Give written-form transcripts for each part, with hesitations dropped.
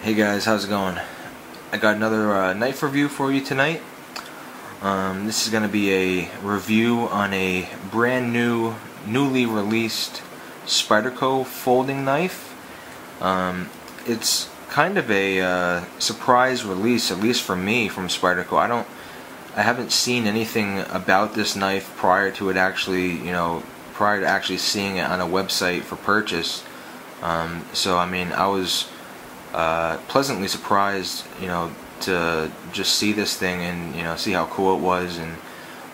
Hey guys, how's it going? I got another knife review for you tonight. This is going to be a review on a brand new, newly released Spyderco folding knife. It's kind of a surprise release, at least for me, from Spyderco. I haven't seen anything about this knife prior to it actually, prior to actually seeing it on a website for purchase. So I mean, I was pleasantly surprised, to just see this thing and see how cool it was, and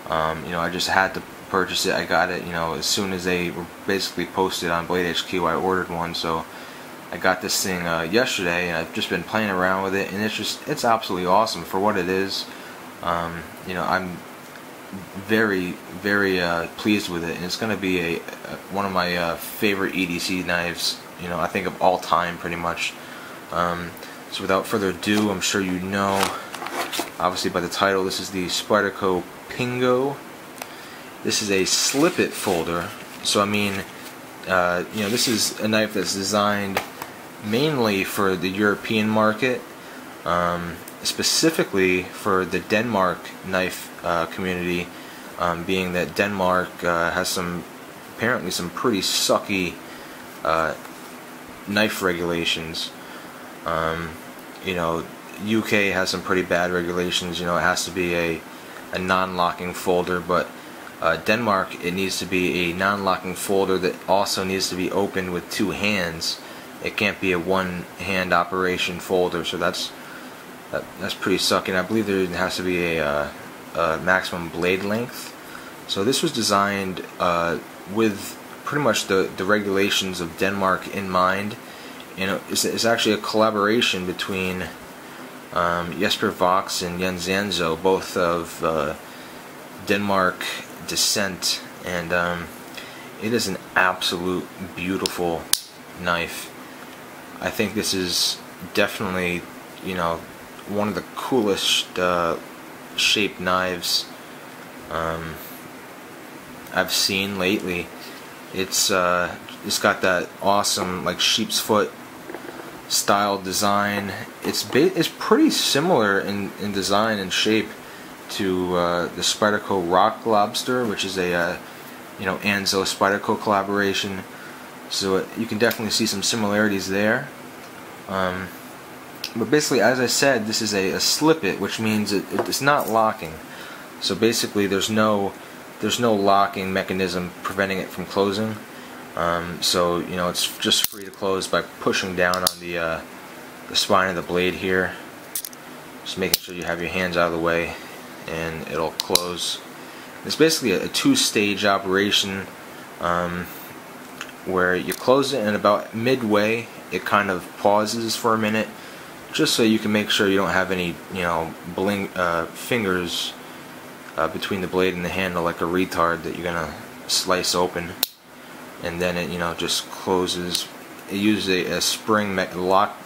I just had to purchase it. I got it, as soon as they were basically posted on Blade HQ. I ordered one, so I got this thing yesterday, and I've just been playing around with it, and it's absolutely awesome for what it is. I'm very, very pleased with it, and it's going to be one of my favorite EDC knives, I think of all time, pretty much. So without further ado, I'm sure you know, obviously by the title, this is the Spyderco Pingo. This is a slip-it folder. So I mean, this is a knife that's designed mainly for the European market, specifically for the Denmark knife community, being that Denmark has apparently some pretty sucky knife regulations. UK has some pretty bad regulations. It has to be a non-locking folder, but Denmark, it needs to be a non-locking folder that also needs to be opened with two hands. It can't be a one-hand operation folder, so that's pretty sucky. I believe there has to be a maximum blade length. So this was designed with pretty much the regulations of Denmark in mind. It's actually a collaboration between Jesper Vox and Jens Zanzo, both of Denmark descent, and it is an absolute beautiful knife. I think this is definitely, one of the coolest shaped knives I've seen lately. It's got that awesome, like, sheep's foot style design. It's pretty similar in design and shape to the Spyderco Rock Lobster, which is a Anzo Spyderco collaboration. So you can definitely see some similarities there. But basically, as I said, this is a slip-it, which means it's not locking. So basically, there's no locking mechanism preventing it from closing. So it's just free to close by pushing down on the spine of the blade here. Just making sure you have your hands out of the way, and it'll close. It's basically a two-stage operation, where you close it, and about midway it kind of pauses for a minute, just so you can make sure you don't have any fingers between the blade and the handle like a retard that you're gonna slice open. And then it just closes. It uses a spring lock,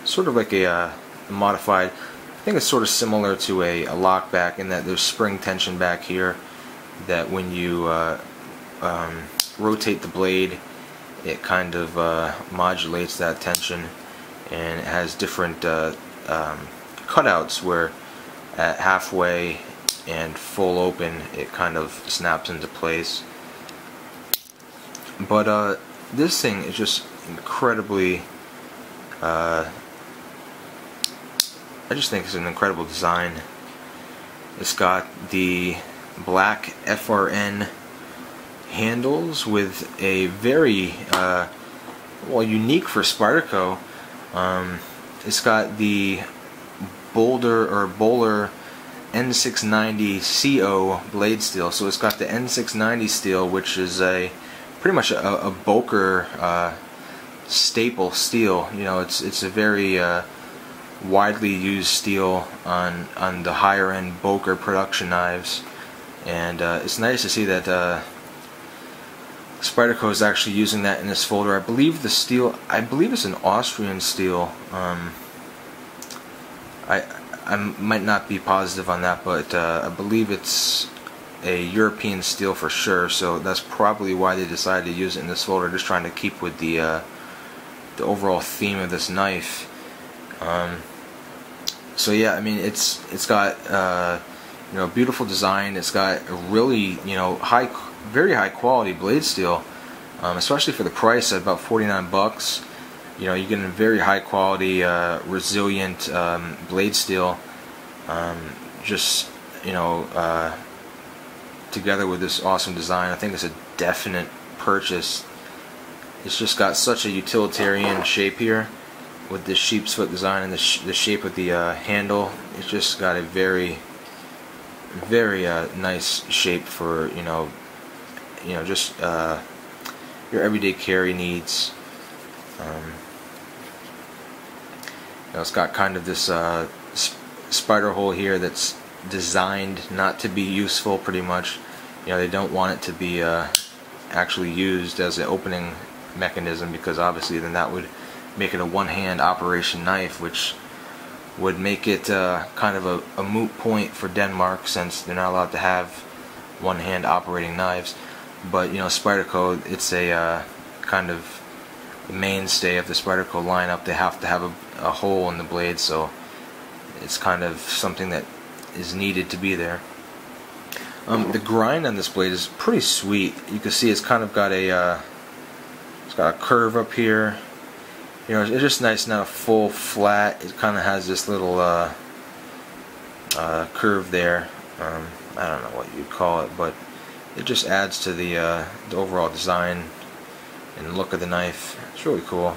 sort of like a modified. I think it's sort of similar to a lockback in that there's spring tension back here, that when you rotate the blade, it kind of modulates that tension, and it has different cutouts where at halfway and full open it kind of snaps into place. But this thing is just incredibly, I just think it's an incredible design. It's got the black FRN handles with a very, unique for Spyderco. It's got the Bowler N690 CO blade steel. So it's got the N690 steel, which is pretty much a Boker staple steel. It's a very widely used steel on the higher end Boker production knives, and it's nice to see that Spyderco is actually using that in this folder. I believe the steel, it's an Austrian steel. I might not be positive on that, but I believe it's a European steel for sure, so that's probably why they decided to use it in this folder, just trying to keep with the overall theme of this knife. So yeah, I mean, it's got beautiful design. It's got a really very high quality blade steel, especially for the price at about 49 bucks. You're getting very high quality, resilient blade steel. Just together with this awesome design, I think it's a definite purchase. It's just got such a utilitarian shape here with this sheep's foot design and the shape of the handle. It's just got a very, very nice shape for just your everyday carry needs. It's got kind of this spider hole here that's designed not to be useful, pretty much. They don't want it to be actually used as an opening mechanism, because obviously then that would make it a one-hand operation knife, which would make it kind of a moot point for Denmark, since they're not allowed to have one-hand operating knives. But Spyderco, it's a kind of mainstay of the Spyderco lineup. They have to have a hole in the blade, so it's kind of something that is needed to be there. The grind on this blade is pretty sweet. You can see it's kind of got a curve up here. It's just nice, not a full flat. It kind of has this little curve there. I don't know what you'd call it, but it just adds to the overall design and look of the knife. It's really cool.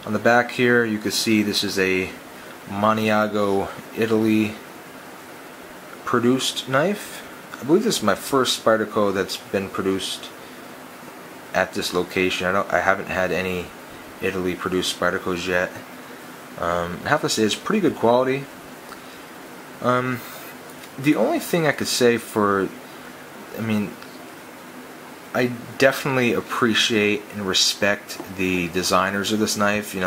On the back here, you can see this is a Maniago, Italy produced knife. I believe this is my first Spyderco that's been produced at this location. I haven't had any Italy produced Spydercos yet. I have to say it's pretty good quality. The only thing I could say I definitely appreciate and respect the designers of this knife. You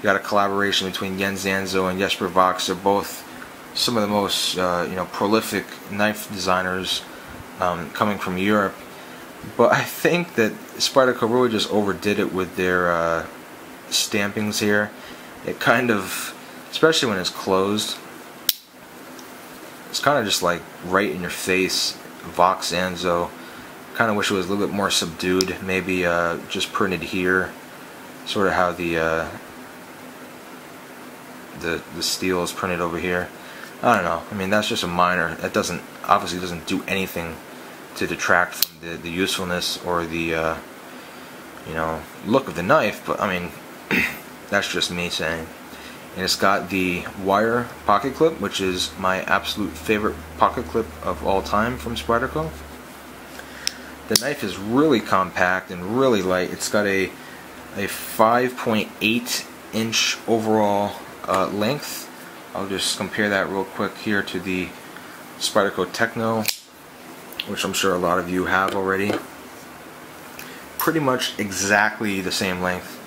got a collaboration between Jens Zanzo and Jesper Vox. They're both some of the most prolific knife designers coming from Europe. But I think that Spyderco really just overdid it with their stampings here. It kind of, especially when it's closed, it's kind of just like right in your face. Vox Zanzo. Kind of wish it was a little bit more subdued. Maybe just printed here, sort of how the steel is printed over here. I don't know. I mean, that's just a minor. That obviously doesn't do anything to detract from the usefulness or the look of the knife. But I mean, that's just me saying. And it's got the wire pocket clip, which is my absolute favorite pocket clip of all time from Spyderco. The knife is really compact and really light. It's got a 5.8 inch overall length. I'll just compare that real quick here to the Spyderco Techno, which I'm sure a lot of you have already. Pretty much exactly the same length.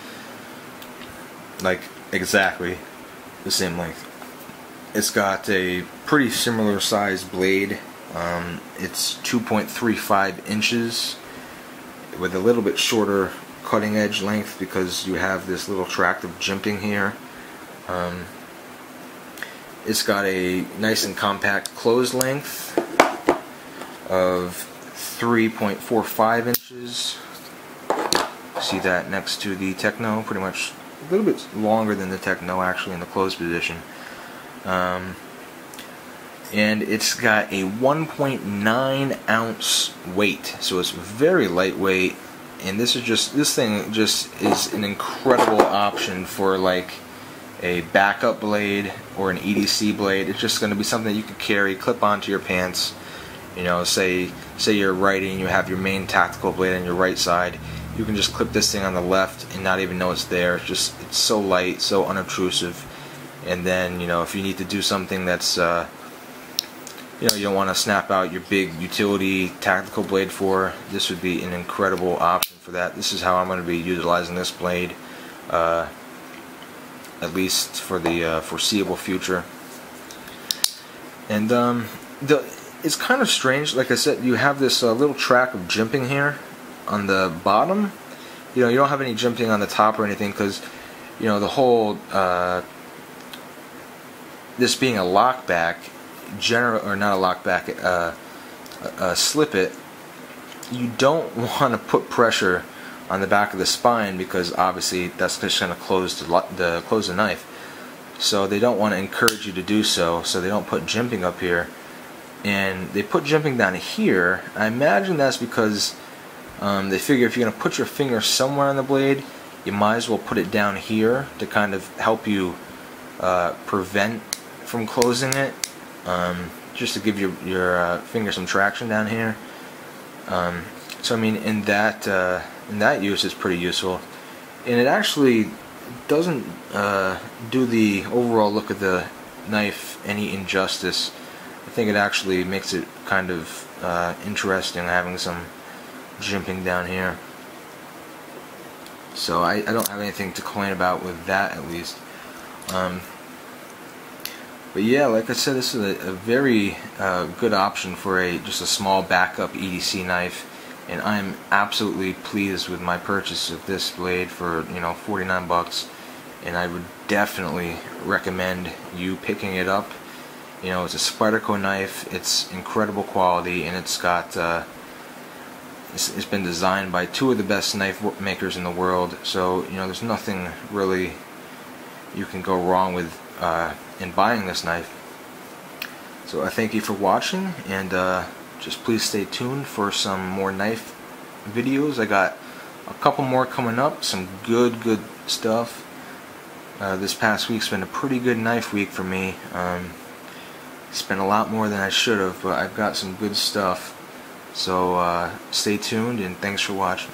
Like, exactly the same length. It's got a pretty similar sized blade. It's 2.35 inches with a little bit shorter cutting edge length because you have this little tract of jimping here. It's got a nice and compact closed length of 3.45 inches. See that next to the Techno, pretty much a little bit longer than the Techno actually in the closed position. And it's got a 1.9 ounce weight, so it's very lightweight. And this thing just is an incredible option for like a backup blade or an EDC blade. It's just going to be something that you could carry, clip onto your pants. Say you're writing, you have your main tactical blade on your right side. You can just clip this thing on the left and not even know it's there. It's so light, so unobtrusive. And then if you need to do something that's you don't want to snap out your big utility tactical blade for, this would be an incredible option for that. This is how I'm going to be utilizing this blade, at least for the foreseeable future. And it's kind of strange. Like I said, you have this little track of jimping here on the bottom. You don't have any jimping on the top or anything, because you know, the whole this being a lockback, or not a lockback, a slip it. You don't want to put pressure on the back of the spine because obviously that's just going to close the knife. So they don't want to encourage you to do so. So they don't put jimping up here, and they put jimping down here. I imagine that's because they figure if you're going to put your finger somewhere on the blade, you might as well put it down here to kind of help you prevent from closing it, just to give your finger some traction down here. So I mean, in that use, it's pretty useful, and it actually doesn't do the overall look of the knife any injustice. I think it actually makes it kind of interesting having some jimping down here. So I don't have anything to complain about with that, at least. But yeah, like I said, this is a very good option for just a small backup EDC knife, and I'm absolutely pleased with my purchase of this blade for, you know, 49 bucks, and I would definitely recommend you picking it up. You know, it's a Spyderco knife, it's incredible quality, and it's got it's been designed by two of the best knife makers in the world, so you know, there's nothing really you can go wrong with in buying this knife. So I thank you for watching, and just please stay tuned for some more knife videos. I got a couple more coming up, some good stuff. This past week's been a pretty good knife week for me. Spent a lot more than I should have, but I've got some good stuff. So stay tuned, and thanks for watching.